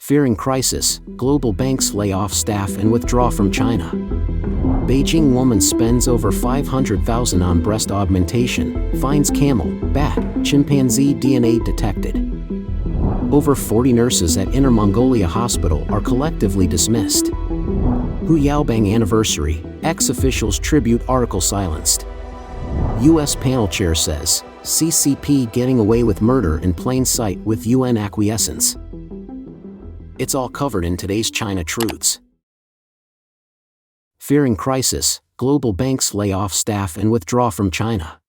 Fearing crisis, global banks lay off staff and withdraw from China. Beijing woman spends over $500,000 on breast augmentation, finds camel, bat, chimpanzee DNA detected. Over 40 nurses at Inner Mongolia hospital are collectively dismissed. Yao Bang Anniversary, ex-officials tribute article silenced. U.S. panel chair says, CCP getting away with murder in plain sight with UN acquiescence. It's all covered in today's China Truths. Fearing crisis, global banks lay off staff and withdraw from China.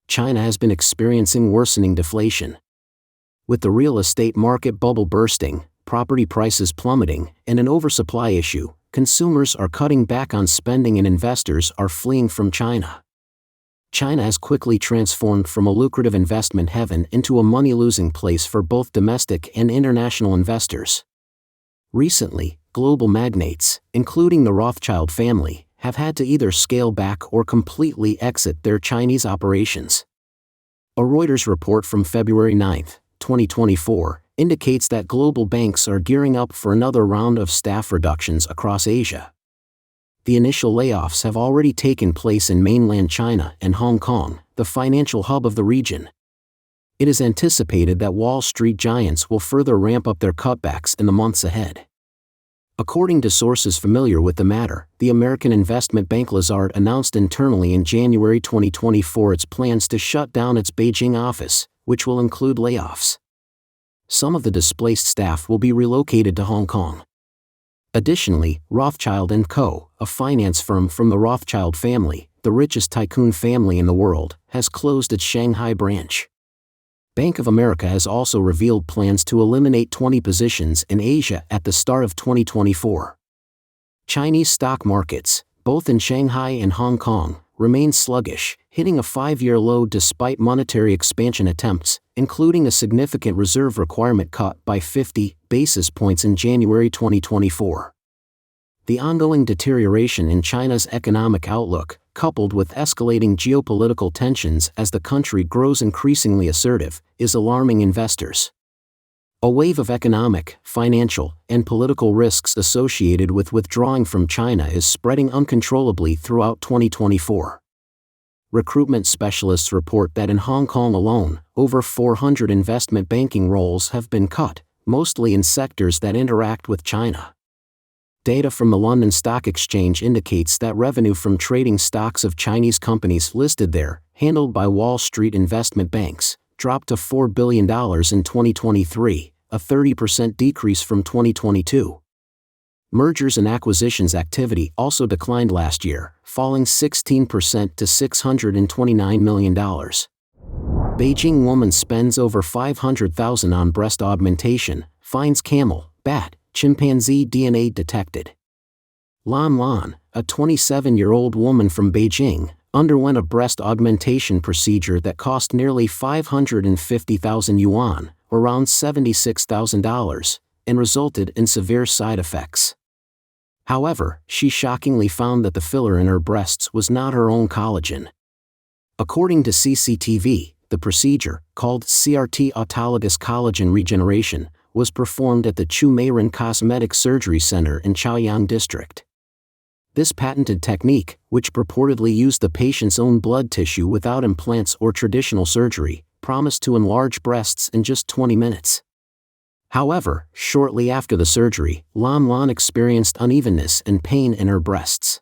China has been experiencing worsening deflation. With the real estate market bubble bursting, property prices plummeting, and an oversupply issue, consumers are cutting back on spending and investors are fleeing from China. China has quickly transformed from a lucrative investment heaven into a money-losing place for both domestic and international investors. Recently, global magnates, including the Rothschild family, have had to either scale back or completely exit their Chinese operations. A Reuters report from February 9, 2024, indicates that global banks are gearing up for another round of staff reductions across Asia. The initial layoffs have already taken place in mainland China and Hong Kong, the financial hub of the region. It is anticipated that Wall Street giants will further ramp up their cutbacks in the months ahead. According to sources familiar with the matter, the American investment bank Lazard announced internally in January 2024 its plans to shut down its Beijing office, which will include layoffs. Some of the displaced staff will be relocated to Hong Kong. Additionally, Rothschild & Co., a finance firm from the Rothschild family, the richest tycoon family in the world, has closed its Shanghai branch. Bank of America has also revealed plans to eliminate 20 positions in Asia at the start of 2024. Chinese stock markets, both in Shanghai and Hong Kong, remain sluggish, hitting a 5-year low despite monetary expansion attempts, including a significant reserve requirement cut by 50 basis points in January 2024. The ongoing deterioration in China's economic outlook, coupled with escalating geopolitical tensions as the country grows increasingly assertive, is alarming investors. A wave of economic, financial, and political risks associated with withdrawing from China is spreading uncontrollably throughout 2024. Recruitment specialists report that in Hong Kong alone, over 400 investment banking roles have been cut, mostly in sectors that interact with China. Data from the London Stock Exchange indicates that revenue from trading stocks of Chinese companies listed there, handled by Wall Street investment banks, dropped to $4 billion in 2023, a 30% decrease from 2022. Mergers and acquisitions activity also declined last year, falling 16% to $629 million. Beijing woman spends over $500,000 on breast augmentation, finds camel, bat, chimpanzee DNA detected. Lan Lan, a 27-year-old woman from Beijing, underwent a breast augmentation procedure that cost nearly 550,000 yuan, or around $76,000, and resulted in severe side effects. However, she shockingly found that the filler in her breasts was not her own collagen. According to CCTV, the procedure, called CRT autologous collagen regeneration, was performed at the Chu Meiren Cosmetic Surgery Center in Chaoyang District. This patented technique, which purportedly used the patient's own blood tissue without implants or traditional surgery, promised to enlarge breasts in just 20 minutes. However, shortly after the surgery, Lan Lan experienced unevenness and pain in her breasts.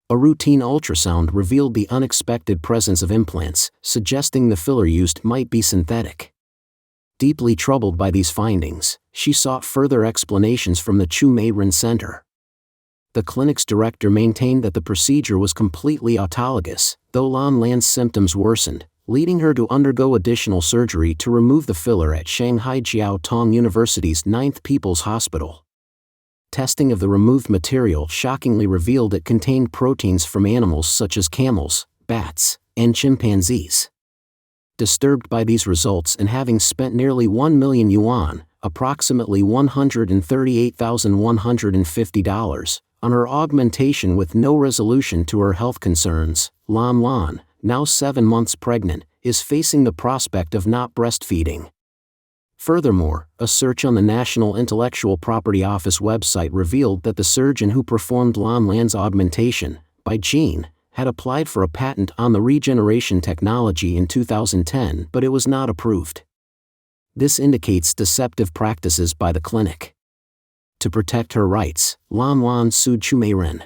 A routine ultrasound revealed the unexpected presence of implants, suggesting the filler used might be synthetic. Deeply troubled by these findings, she sought further explanations from the Chu Meiren Center. The clinic's director maintained that the procedure was completely autologous, though Lan Lan's symptoms worsened, leading her to undergo additional surgery to remove the filler at Shanghai Jiao Tong University's 9th People's Hospital. Testing of the removed material shockingly revealed it contained proteins from animals such as camels, bats, and chimpanzees. Disturbed by these results and having spent nearly 1 million yuan, approximately $138,150, on her augmentation with no resolution to her health concerns, Lan Lan, now 7 months pregnant, is facing the prospect of not breastfeeding. Furthermore, a search on the National Intellectual Property Office website revealed that the surgeon who performed Lan Lan's augmentation, Beijing, had applied for a patent on the regeneration technology in 2010, but it was not approved. This indicates deceptive practices by the clinic. To protect her rights, Lan Lan sued Chimpanzee.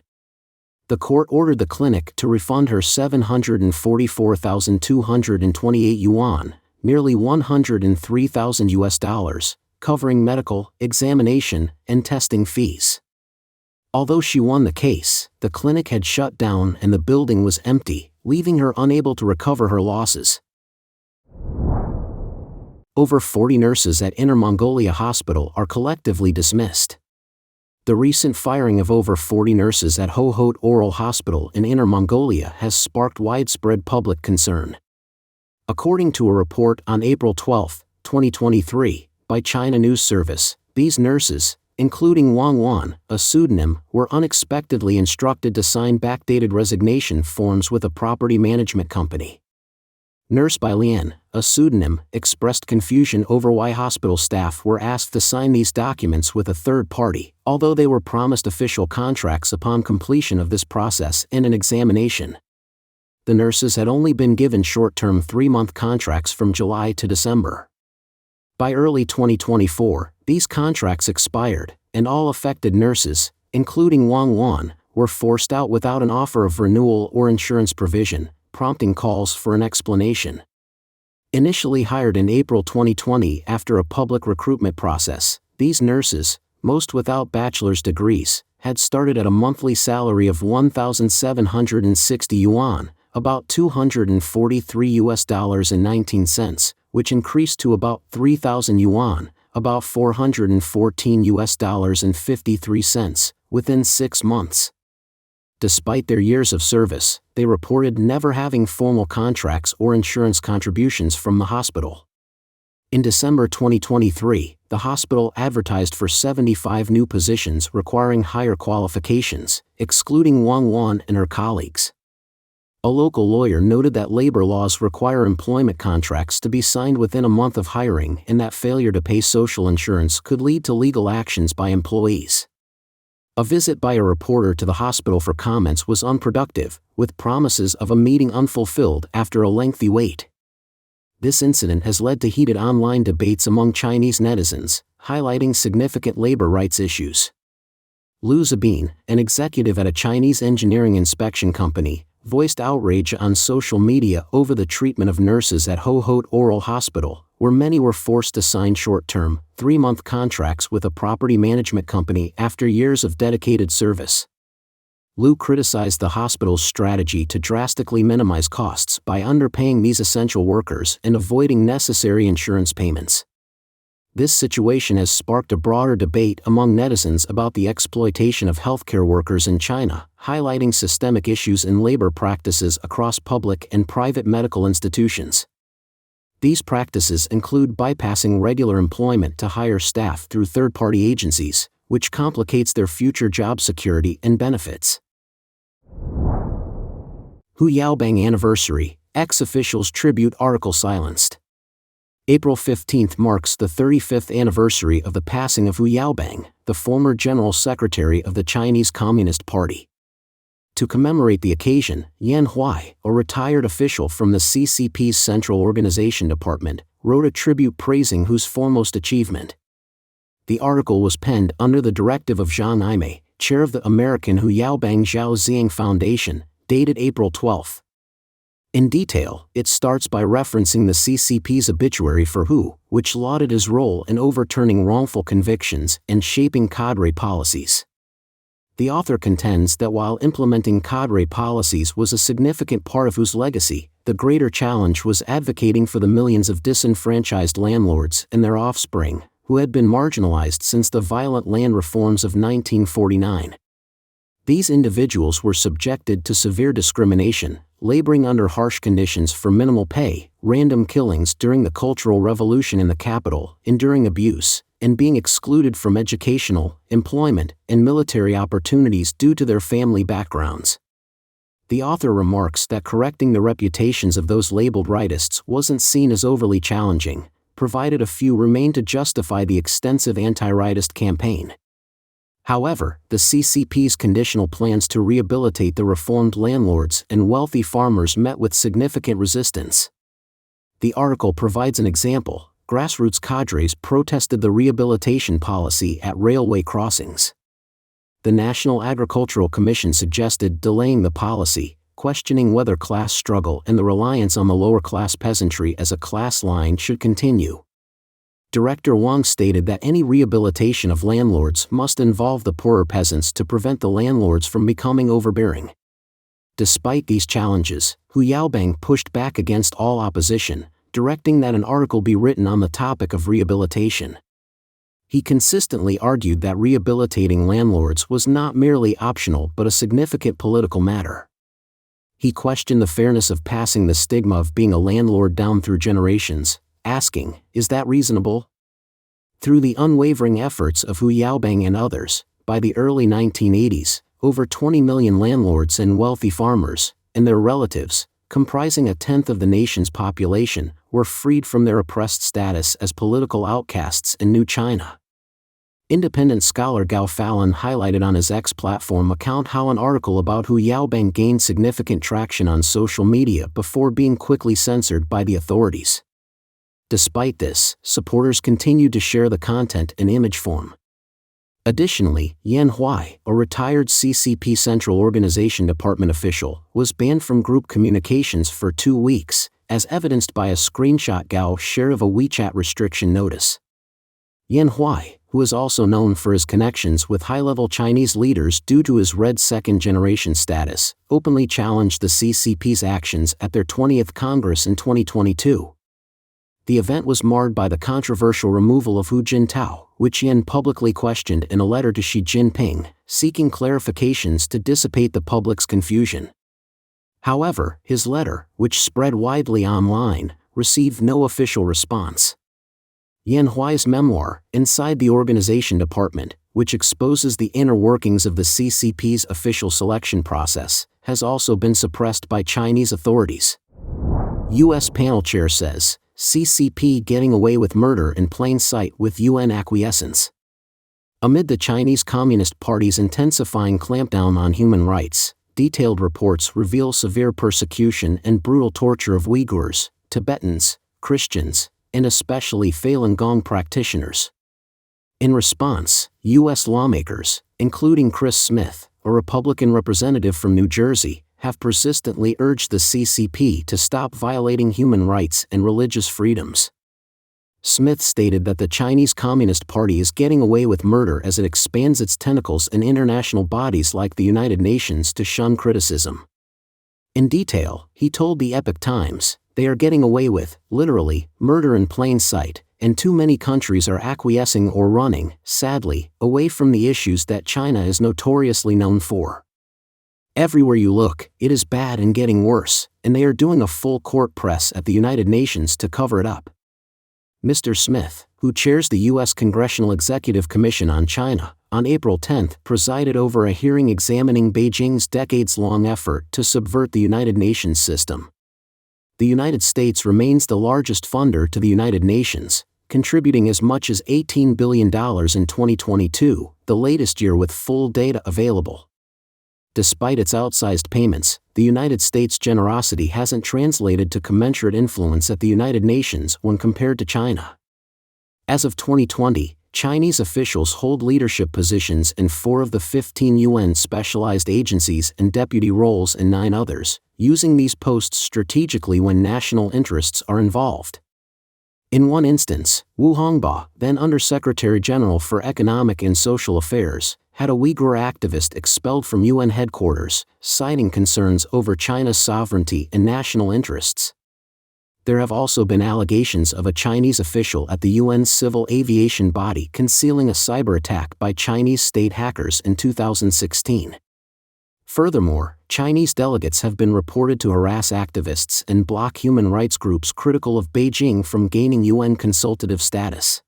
The court ordered the clinic to refund her 744,228 yuan, nearly $103,000, covering medical, examination, and testing fees. Although she won the case, the clinic had shut down and the building was empty, leaving her unable to recover her losses. Over 40 nurses at Inner Mongolia Hospital are collectively dismissed. The recent firing of over 40 nurses at Hohhot Oral Hospital in Inner Mongolia has sparked widespread public concern. According to a report on April 12, 2023, by China News Service, these nurses, including Wang Wan, a pseudonym, were unexpectedly instructed to sign backdated resignation forms with a property management company. Nurse Bai Lian, a pseudonym, expressed confusion over why hospital staff were asked to sign these documents with a third party, although they were promised official contracts upon completion of this process and an examination. The nurses had only been given short-term 3-month contracts from July to December. By early 2024, these contracts expired, and all affected nurses, including Wang Wan, were forced out without an offer of renewal or insurance provision, prompting calls for an explanation. Initially hired in April 2020 after a public recruitment process, these nurses, most without bachelor's degrees, had started at a monthly salary of 1,760 yuan, about $243.19, which increased to about 3,000 yuan, about $414.53, within 6 months. Despite their years of service, they reported never having formal contracts or insurance contributions from the hospital. In December 2023, the hospital advertised for 75 new positions requiring higher qualifications, excluding Wang Wan and her colleagues. A local lawyer noted that labor laws require employment contracts to be signed within a month of hiring and that failure to pay social insurance could lead to legal actions by employees. A visit by a reporter to the hospital for comments was unproductive, with promises of a meeting unfulfilled after a lengthy wait. This incident has led to heated online debates among Chinese netizens, highlighting significant labor rights issues. Liu Zibin, an executive at a Chinese engineering inspection company, voiced outrage on social media over the treatment of nurses at Hohhot Oral Hospital, where many were forced to sign short-term, 3-month contracts with a property management company after years of dedicated service. Liu criticized the hospital's strategy to drastically minimize costs by underpaying these essential workers and avoiding necessary insurance payments. This situation has sparked a broader debate among netizens about the exploitation of healthcare workers in China, highlighting systemic issues in labor practices across public and private medical institutions. These practices include bypassing regular employment to hire staff through third-party agencies, which complicates their future job security and benefits. Yao Bang Anniversary, ex-officials tribute article silenced. April 15 marks the 35th anniversary of the passing of Yao Bang, the former General Secretary of the Chinese Communist Party. To commemorate the occasion, Yan Huai, a retired official from the CCP's Central Organization Department, wrote a tribute praising Hu's foremost achievement. The article was penned under the directive of Zhang Yimei, chair of the American Yaobang Zhaoxiang Foundation, dated April 12. In detail, it starts by referencing the CCP's obituary for Hu, which lauded his role in overturning wrongful convictions and shaping cadre policies. The author contends that while implementing cadre policies was a significant part of Hu's legacy, the greater challenge was advocating for the millions of disenfranchised landlords and their offspring, who had been marginalized since the violent land reforms of 1949. These individuals were subjected to severe discrimination, laboring under harsh conditions for minimal pay, random killings during the Cultural Revolution in the capital, enduring abuse, and being excluded from educational, employment, and military opportunities due to their family backgrounds. The author remarks that correcting the reputations of those labeled rightists wasn't seen as overly challenging, provided a few remain to justify the extensive anti-rightist campaign. However, the CCP's conditional plans to rehabilitate the reformed landlords and wealthy farmers met with significant resistance. The article provides an example. Grassroots cadres protested the rehabilitation policy at railway crossings. The National Agricultural Commission suggested delaying the policy, questioning whether class struggle and the reliance on the lower-class peasantry as a class line should continue. Director Wang stated that any rehabilitation of landlords must involve the poorer peasants to prevent the landlords from becoming overbearing. Despite these challenges, Yaobang pushed back against all opposition, directing that an article be written on the topic of rehabilitation. He consistently argued that rehabilitating landlords was not merely optional but a significant political matter. He questioned the fairness of passing the stigma of being a landlord down through generations, asking, "Is that reasonable?" Through the unwavering efforts of Yaobang and others, by the early 1980s, over 20 million landlords and wealthy farmers, and their relatives, comprising a tenth of the nation's population, were freed from their oppressed status as political outcasts in New China. Independent scholar Gao Fallon highlighted on his X platform account how an article about Yaobang gained significant traction on social media before being quickly censored by the authorities. Despite this, supporters continued to share the content in image form. Additionally, Yan Hui, a retired CCP Central Organization Department official, was banned from group communications for 2 weeks, as evidenced by a screenshot Gao shared of a WeChat restriction notice. Yan Hui, who is also known for his connections with high-level Chinese leaders due to his red second-generation status, openly challenged the CCP's actions at their 20th Congress in 2022. The event was marred by the controversial removal of Hu Jintao, which Yan publicly questioned in a letter to Xi Jinping, seeking clarifications to dissipate the public's confusion. However, his letter, which spread widely online, received no official response. Yan Hui's memoir, Inside the Organization Department, which exposes the inner workings of the CCP's official selection process, has also been suppressed by Chinese authorities. U.S. panel chair says, CCP getting away with murder in plain sight with UN acquiescence. Amid the Chinese Communist Party's intensifying clampdown on human rights, detailed reports reveal severe persecution and brutal torture of Uyghurs, Tibetans, Christians, and especially Falun Gong practitioners. In response, U.S. lawmakers, including Chris Smith, a Republican representative from New Jersey, have persistently urged the CCP to stop violating human rights and religious freedoms. Smith stated that the Chinese Communist Party is getting away with murder as it expands its tentacles in international bodies like the United Nations to shun criticism. In detail, he told the Epoch Times, "They are getting away with, literally, murder in plain sight, and too many countries are acquiescing or running, sadly, away from the issues that China is notoriously known for. Everywhere you look, it is bad and getting worse, and they are doing a full court press at the United Nations to cover it up." Mr. Smith, who chairs the U.S. Congressional Executive Commission on China, on April 10 presided over a hearing examining Beijing's decades-long effort to subvert the United Nations system. The United States remains the largest funder to the United Nations, contributing as much as $18 billion in 2022, the latest year with full data available. Despite its outsized payments, the United States' generosity hasn't translated to commensurate influence at the United Nations when compared to China. As of 2020, Chinese officials hold leadership positions in 4 of the 15 UN specialized agencies and deputy roles in 9 others, using these posts strategically when national interests are involved. In one instance, Wu Hongba, then Undersecretary General for Economic and Social Affairs, had a Uyghur activist expelled from UN headquarters, citing concerns over China's sovereignty and national interests. There have also been allegations of a Chinese official at the UN's civil aviation body concealing a cyber attack by Chinese state hackers in 2016. Furthermore, Chinese delegates have been reported to harass activists and block human rights groups critical of Beijing from gaining UN consultative status.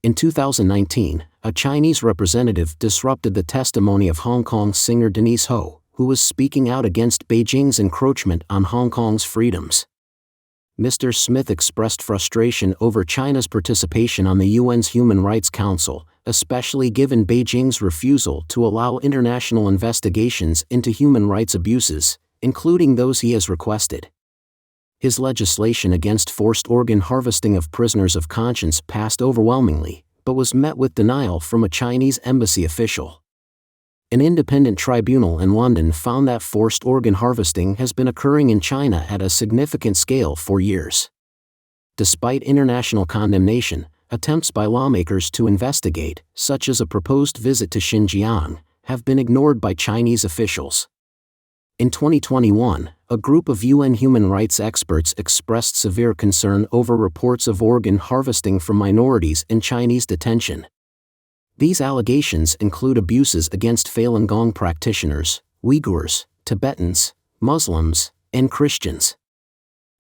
In 2019, a Chinese representative disrupted the testimony of Hong Kong singer Denise Ho, who was speaking out against Beijing's encroachment on Hong Kong's freedoms. Mr. Smith expressed frustration over China's participation on the UN's Human Rights Council, especially given Beijing's refusal to allow international investigations into human rights abuses, including those he has requested. His legislation against forced organ harvesting of prisoners of conscience passed overwhelmingly, but was met with denial from a Chinese embassy official. An independent tribunal in London found that forced organ harvesting has been occurring in China at a significant scale for years. Despite international condemnation, attempts by lawmakers to investigate, such as a proposed visit to Xinjiang, have been ignored by Chinese officials. In 2021, a group of UN human rights experts expressed severe concern over reports of organ harvesting from minorities in Chinese detention. These allegations include abuses against Falun Gong practitioners, Uyghurs, Tibetans, Muslims, and Christians.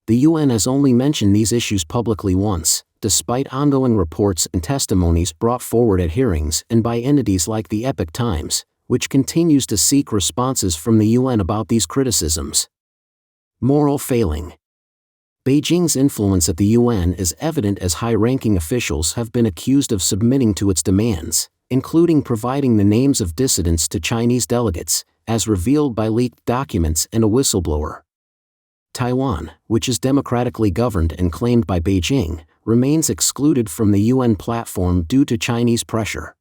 The UN has only mentioned these issues publicly once, despite ongoing reports and testimonies brought forward at hearings and by entities like the Epoch Times, which continues to seek responses from the UN about these criticisms. Moral failing. Beijing's influence at the UN is evident as high-ranking officials have been accused of submitting to its demands, including providing the names of dissidents to Chinese delegates, as revealed by leaked documents and a whistleblower. Taiwan, which is democratically governed and claimed by Beijing, remains excluded from the UN platform due to Chinese pressure.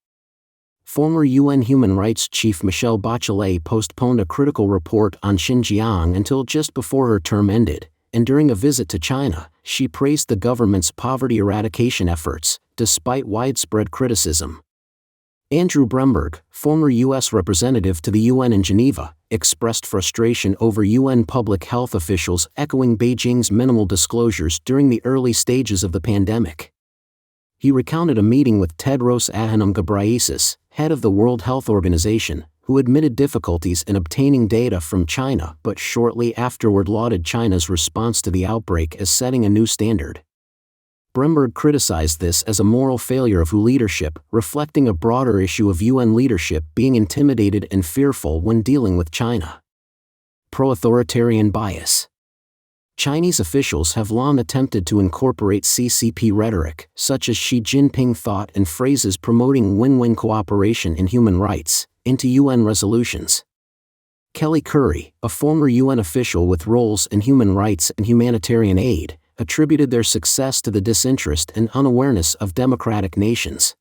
Former UN Human Rights Chief Michelle Bachelet postponed a critical report on Xinjiang until just before her term ended, and during a visit to China, she praised the government's poverty eradication efforts, despite widespread criticism. Andrew Bremberg, former U.S. representative to the UN in Geneva, expressed frustration over UN public health officials echoing Beijing's minimal disclosures during the early stages of the pandemic. He recounted a meeting with Tedros Adhanom Ghebreyesus, head of the World Health Organization, who admitted difficulties in obtaining data from China but shortly afterward lauded China's response to the outbreak as setting a new standard. Bremberg criticized this as a moral failure of leadership, reflecting a broader issue of UN leadership being intimidated and fearful when dealing with China. Pro-authoritarian bias. Chinese officials have long attempted to incorporate CCP rhetoric, such as Xi Jinping thought and phrases promoting win-win cooperation in human rights, into UN resolutions. Kelly Currie, a former UN official with roles in human rights and humanitarian aid, attributed their success to the disinterest and unawareness of democratic nations.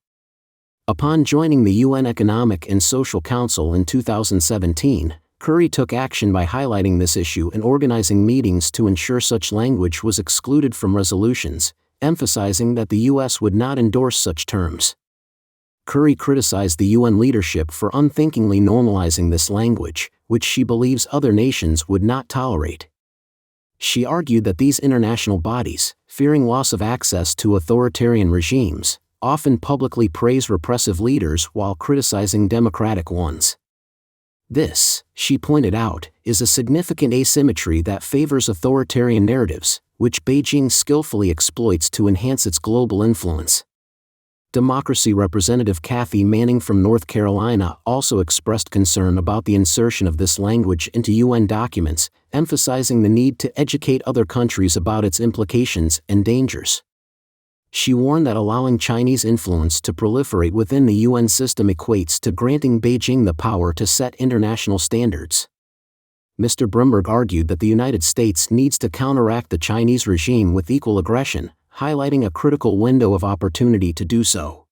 Upon joining the UN Economic and Social Council in 2017, Currie took action by highlighting this issue and organizing meetings to ensure such language was excluded from resolutions, emphasizing that the US would not endorse such terms. Currie criticized the UN leadership for unthinkingly normalizing this language, which she believes other nations would not tolerate. She argued that these international bodies, fearing loss of access to authoritarian regimes, often publicly praise repressive leaders while criticizing democratic ones. This, she pointed out, is a significant asymmetry that favors authoritarian narratives, which Beijing skillfully exploits to enhance its global influence. Democracy Representative Kathy Manning from North Carolina also expressed concern about the insertion of this language into UN documents, emphasizing the need to educate other countries about its implications and dangers. She warned that allowing Chinese influence to proliferate within the UN system equates to granting Beijing the power to set international standards. Mr. Bremberg argued that the United States needs to counteract the Chinese regime with equal aggression, highlighting a critical window of opportunity to do so.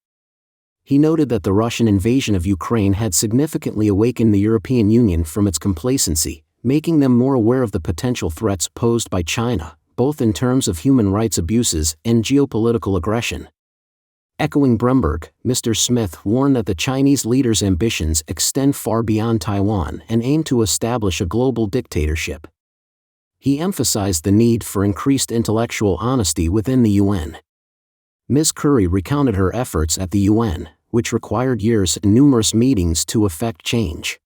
He noted that the Russian invasion of Ukraine had significantly awakened the European Union from its complacency, making them more aware of the potential threats posed by China, both in terms of human rights abuses and geopolitical aggression. Echoing Bremberg, Mr. Smith warned that the Chinese leader's ambitions extend far beyond Taiwan and aim to establish a global dictatorship. He emphasized the need for increased intellectual honesty within the UN. Ms. Currie recounted her efforts at the UN, which required years and numerous meetings to effect change.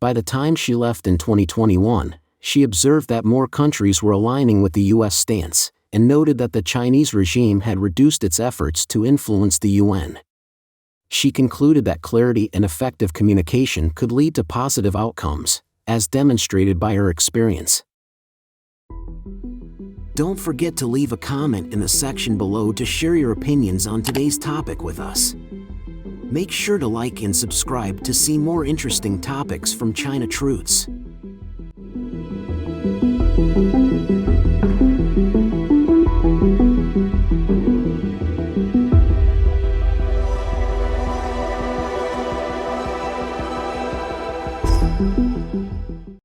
By the time she left in 2021, she observed that more countries were aligning with the U.S. stance, and noted that the Chinese regime had reduced its efforts to influence the UN. She concluded that clarity and effective communication could lead to positive outcomes, as demonstrated by her experience. Don't forget to leave a comment in the section below to share your opinions on today's topic with us. Make sure to like and subscribe to see more interesting topics from China Truths.